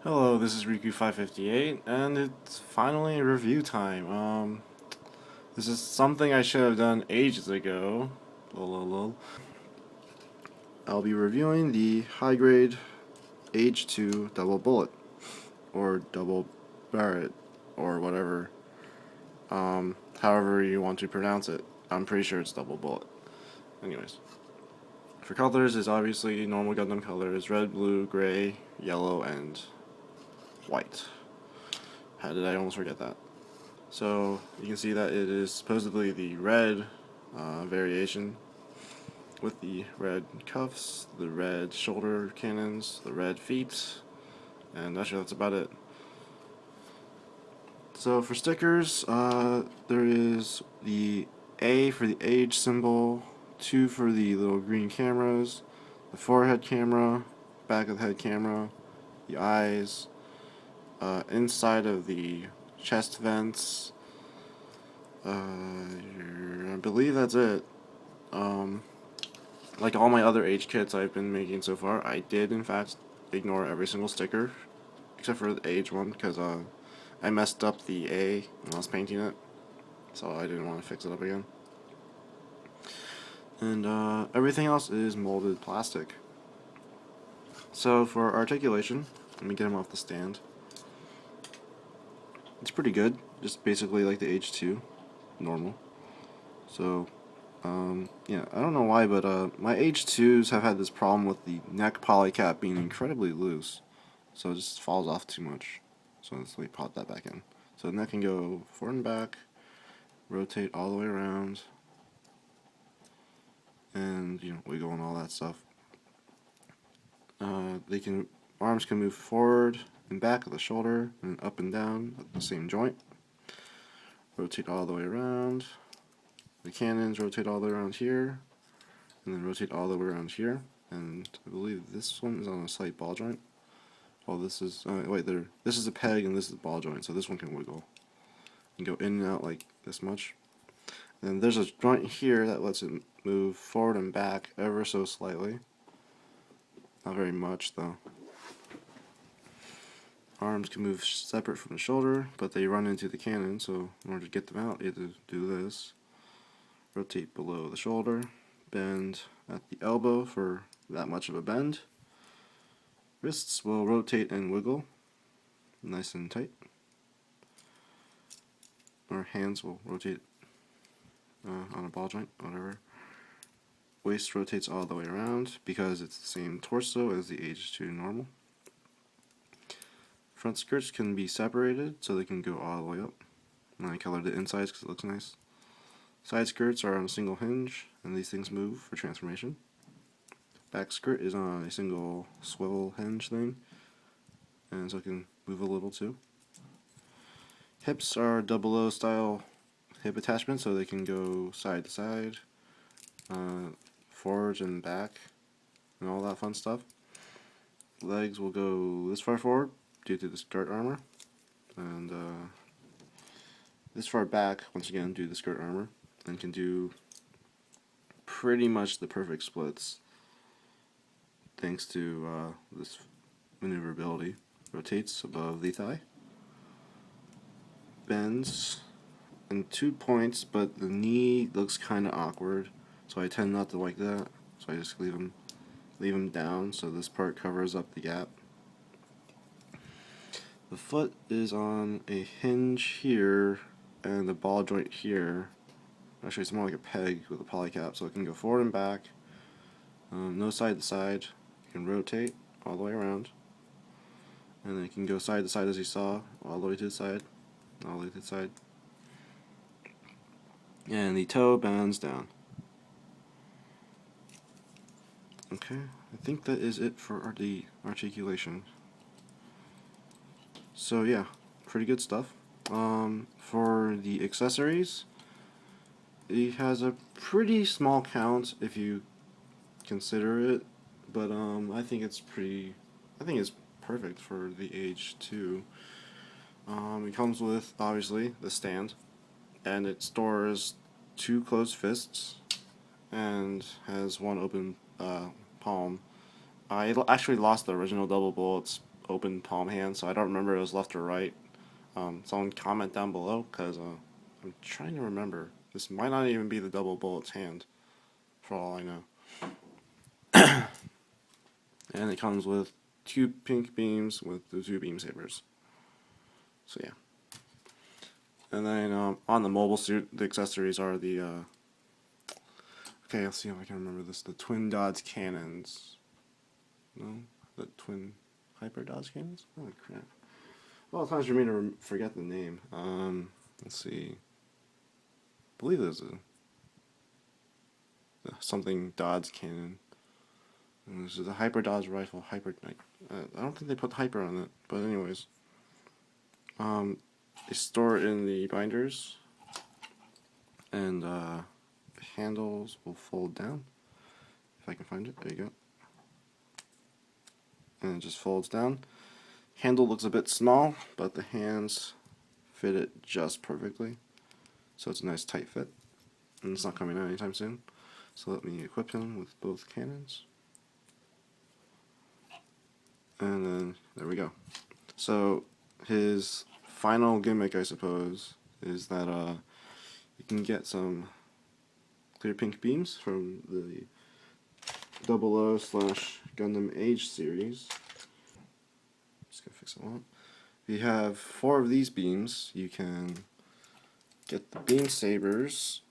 Hello, this is Riku558, and it's finally review time. This is something I should have done ages ago. Lol, lol, lol. I'll be reviewing the high grade Age 2 double bullet, or double Barrett, or whatever. However you want to pronounce it. I'm pretty sure it's double bullet. Anyways, for colors, is obviously normal Gundam colors: red, blue, gray, yellow, and white. How did I almost forget that? So you can see that it is supposedly the red variation with the red cuffs, the red shoulder cannons, the red feet, and actually that's about it. So for stickers, there is the A for the age symbol, 2 for the little green cameras, the forehead camera, back of the head camera, the eyes, inside of the chest vents. I believe that's it. Um, like all my other Age kits I've been making so far, I did in fact ignore every single sticker, except for the Age one, because I messed up the A when I was painting it, so I didn't want to fix it up again. And everything else is molded plastic. So for articulation, let me get him off the stand. It's pretty good, just basically like the Age 2, normal. So yeah, I don't know why, but my H2s have had this problem with the neck polycap being incredibly loose, so it just falls off too much. So let's pop that back in. So the neck can go forward and back, rotate all the way around, and wiggle and all that stuff. Arms can move forward and back of the shoulder and up and down at the same joint. Rotate all the way around. The cannons rotate all the way around here, and then rotate all the way around here. And I believe this one is on a slight ball joint. Well, this is this is a peg and this is a ball joint, so this one can wiggle and go in and out like this much. And there's a joint here that lets it move forward and back ever so slightly. Not very much though. Arms can move separate from the shoulder, but they run into the cannon, so in order to get them out, you have to do this. Rotate below the shoulder, bend at the elbow for that much of a bend. Wrists will rotate and wiggle, nice and tight. Or hands will rotate on a ball joint, whatever. Waist rotates all the way around because it's the same torso as the Age 2 normal. Front skirts can be separated so they can go all the way up. And I colored the insides because it looks nice. Side skirts are on a single hinge, and these things move for transformation. Back skirt is on a single swivel hinge thing, and so it can move a little too. Hips are double O style hip attachment, so they can go side to side, forwards and back, and all that fun stuff. Legs will go this far forward due to the skirt armor, and this far back, once again, due to the skirt armor, and can do pretty much the perfect splits thanks to this maneuverability. Rotates above the thigh, bends in 2 points, but the knee looks kind of awkward, so I tend not to like that, so I just leave them down so this part covers up the gap. The foot is on a hinge here and the ball joint here. Actually, it's more like a peg with a polycap, so it can go forward and back. No side to side. You can rotate all the way around, and then you can go side to side as you saw, all the way to the side, all the way to the side. And the toe bends down. Okay, I think that is it for the articulation. So yeah, pretty good stuff. For the accessories, it has a pretty small count if you consider it, but I think it's perfect for the Age 2. It comes with, obviously, the stand, and it stores 2 closed fists, and has 1 open palm. I actually lost the original double bullets open palm hand, so I don't remember if it was left or right. Someone comment down below, because I'm trying to remember. This might not even be the double bullet's hand, for all I know. And it comes with 2 pink beams with the 2 beam sabers. So yeah. And then on the mobile suit, the accessories are the okay, let's see if I can remember this. The twin Dodge cannons. No, the twin hyper Dodge cannons. Holy crap! Well, times for me to forget the name. Let's see. I believe there's a something Dodge cannon. And this is a hyper Dodge rifle. Hyper. I don't think they put hyper on it, but anyways. They store it in the binders, and the handles will fold down. If I can find it, there you go. And it just folds down. Handle looks a bit small, but the hands fit it just perfectly. So it's a nice tight fit, and it's not coming out anytime soon. So let me equip him with both cannons. And then, there we go. So his final gimmick, I suppose, is that you can get some clear pink beams from the 00/Gundam Age series. Just gonna fix it up. If you have 4 of these beams, you can get the beam sabers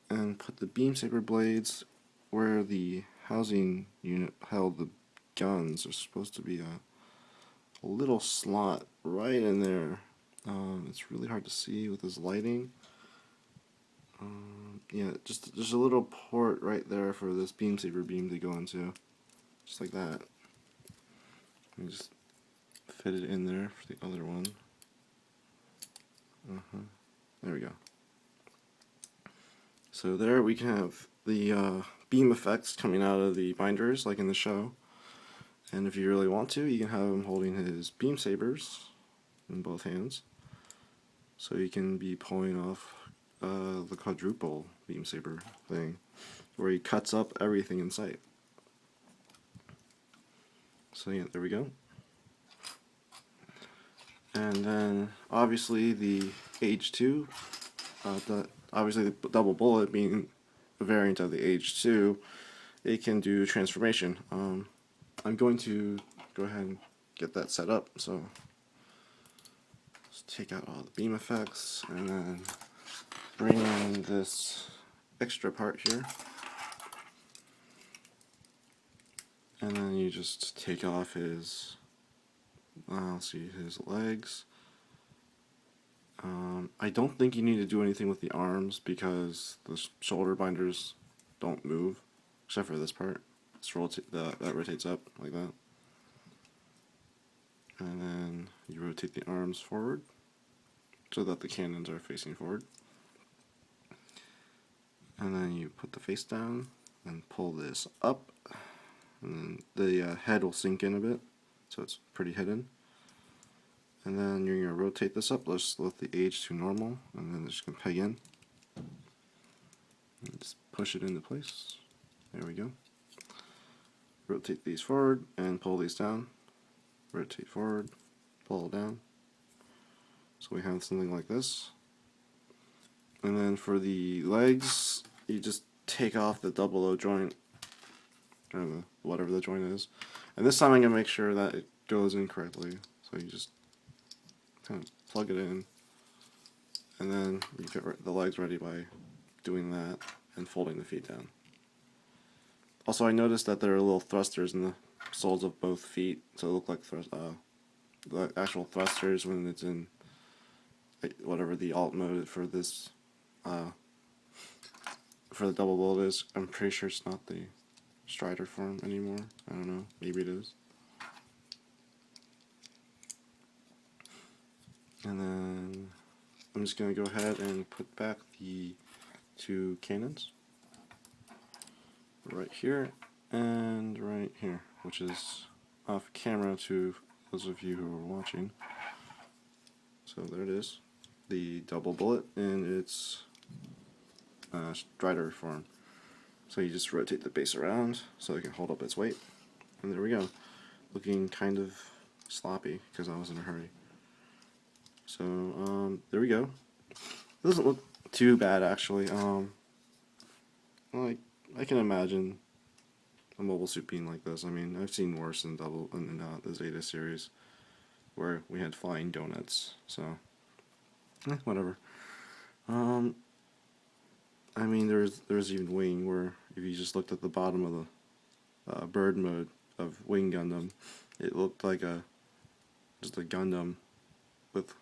and put the beam saber blades where the housing unit held the guns. There's supposed to be a little slot right in there. It's really hard to see with this lighting. Yeah, just there's a little port right there for this beam saber beam to go into, just like that. Let me just fit it in there for the other one. There we go. So there we can have the beam effects coming out of the binders, like in the show. And if you really want to, you can have him holding his beam sabers in both hands. So you can be pulling off the quadruple beam saber thing, where he cuts up everything in sight. So yeah, there we go. And then obviously the Age 2, obviously the double bullet being a variant of the Age 2, it can do transformation. I'm going to go ahead and get that set up. So let's take out all the beam effects and then bring in this extra part here. And then you just take off his, let's see, his legs. I don't think you need to do anything with the arms because the shoulder binders don't move, except for this part. That rotates up like that. And then you rotate the arms forward so that the cannons are facing forward. And then you put the face down and pull this up. And then the head will sink in a bit, so it's pretty hidden. And then you're going to rotate this up. Let's let the Age to normal, and then just going to peg in. And just push it into place. There we go. Rotate these forward and pull these down. Rotate forward, pull down. So we have something like this. And then for the legs, you just take off the 00 joint, or whatever the joint is. And this time I'm going to make sure that it goes in correctly. So you just kind of plug it in, and then you get the legs ready by doing that and folding the feet down. Also, I noticed that there are little thrusters in the soles of both feet, so they look like the actual thrusters when it's in whatever the alt mode for this for the double bullet is. I'm pretty sure it's not the Strider form anymore. I don't know, maybe it is. And then I'm just going to go ahead and put back the 2 cannons right here and right here, which is off camera to those of you who are watching. So there it is, the double bullet in its Strider form. So you just rotate the base around so it can hold up its weight, and there we go. looking kind of sloppy because I was in a hurry. So there we go. It doesn't look too bad actually. Like I can imagine a mobile suit being like this. I mean, I've seen worse in the Zeta series where we had flying donuts. So whatever. I mean, there's even Wing where if you just looked at the bottom of the bird mode of Wing Gundam, it looked like just a Gundam with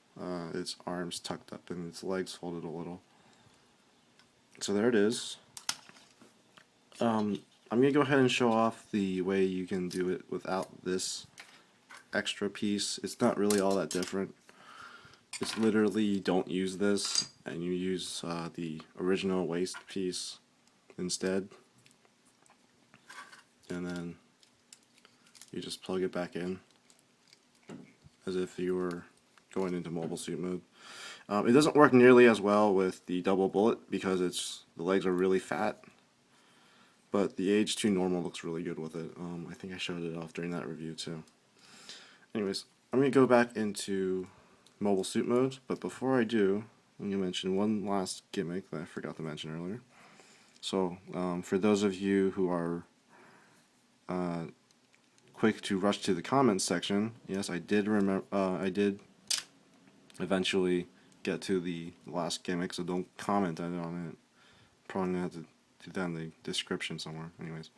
its arms tucked up and its legs folded a little. So there it is. I'm going to go ahead and show off the way you can do it without this extra piece. It's not really all that different. It's literally you don't use this and you use the original waist piece instead. And then you just plug it back in as if you were going into mobile suit mode. It doesn't work nearly as well with the double bullet because the legs are really fat. But the Age 2 normal looks really good with it. I think I showed it off during that review too. Anyways, I'm going to go back into mobile suit mode, but before I do, I'm going to mention one last gimmick that I forgot to mention earlier. So, for those of you who are quick to rush to the comments section, yes, I did eventually get to the last gimmick, so don't comment on it. Probably going to have to do that in the description somewhere. Anyways,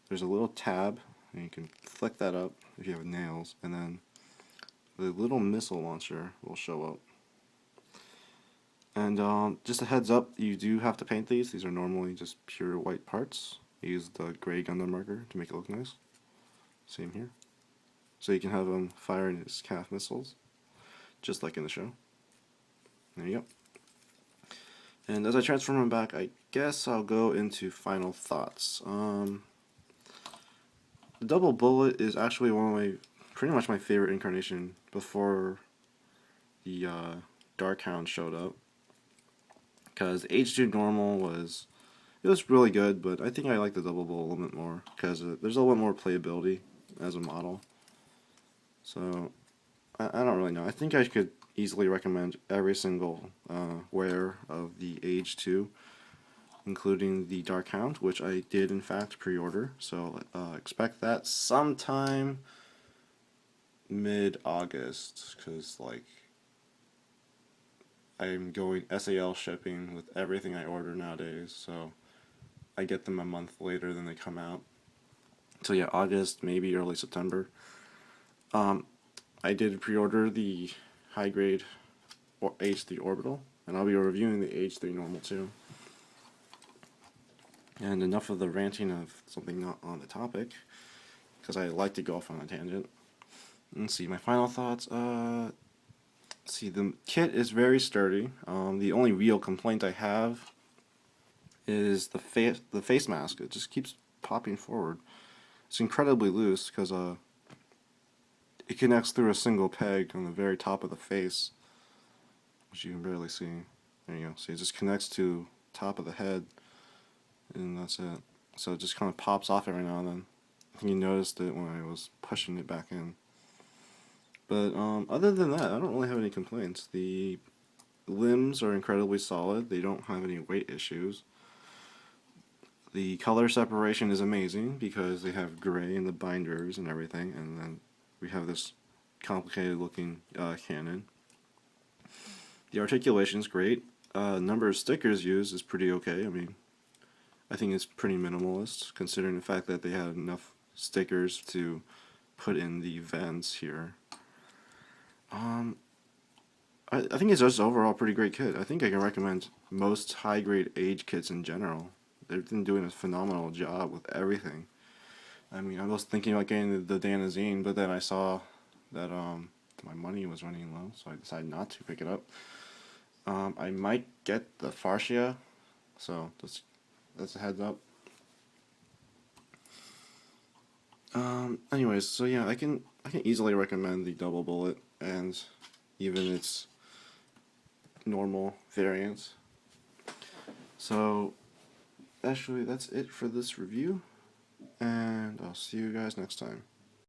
there's a little tab, and you can flick that up if you have nails, and then the little missile launcher will show up. And just a heads up, you do have to paint these. These are normally just pure white parts. I use the gray Gundam marker to make it look nice. Same here. So you can have him firing his calf missiles, just like in the show. There you go. And as I transform him back, I guess I'll go into final thoughts. The double bullet is actually pretty much my favorite incarnation before the Dark Hound showed up. Because Age 2 normal was really good, but I think I like the double bullet a little bit more because there's a little bit more playability as a model. So I don't really know. I think I could easily recommend every single wear of the Age 2, including the Dark Hound, which I did in fact pre-order. So expect that sometime mid-August, because like I'm going SAL shipping with everything I order nowadays, so I get them a month later than they come out. So yeah, August, maybe early September. I did pre-order the high-grade H3 Orbital, and I'll be reviewing the H3 Normal too. And enough of the ranting of something not on the topic, because I like to go off on a tangent. Let's see, my final thoughts. See, the kit is very sturdy. The only real complaint I have is the face mask. It just keeps popping forward. It's incredibly loose because it connects through a single peg on the very top of the face, which you can barely see. There you go. See, it just connects to top of the head, and that's it. So it just kind of pops off every now and then. I think you noticed it when I was pushing it back in. But other than that, I don't really have any complaints. The limbs are incredibly solid. They don't have any weight issues. The color separation is amazing because they have gray in the binders and everything, and then we have this complicated looking cannon. The articulation is great. Number of stickers used is pretty okay. I mean, I think it's pretty minimalist considering the fact that they had enough stickers to put in the vents here. I think it's just overall a pretty great kit. I think I can recommend most high-grade Age kits in general. They've been doing a phenomenal job with everything. I mean, I was thinking about getting the Danazine, but then I saw that my money was running low, so I decided not to pick it up. I might get the Farshia, so that's a heads up. Anyways, so yeah, I can easily recommend the double bullet and even its normal variants. So actually, that's it for this review, and I'll see you guys next time.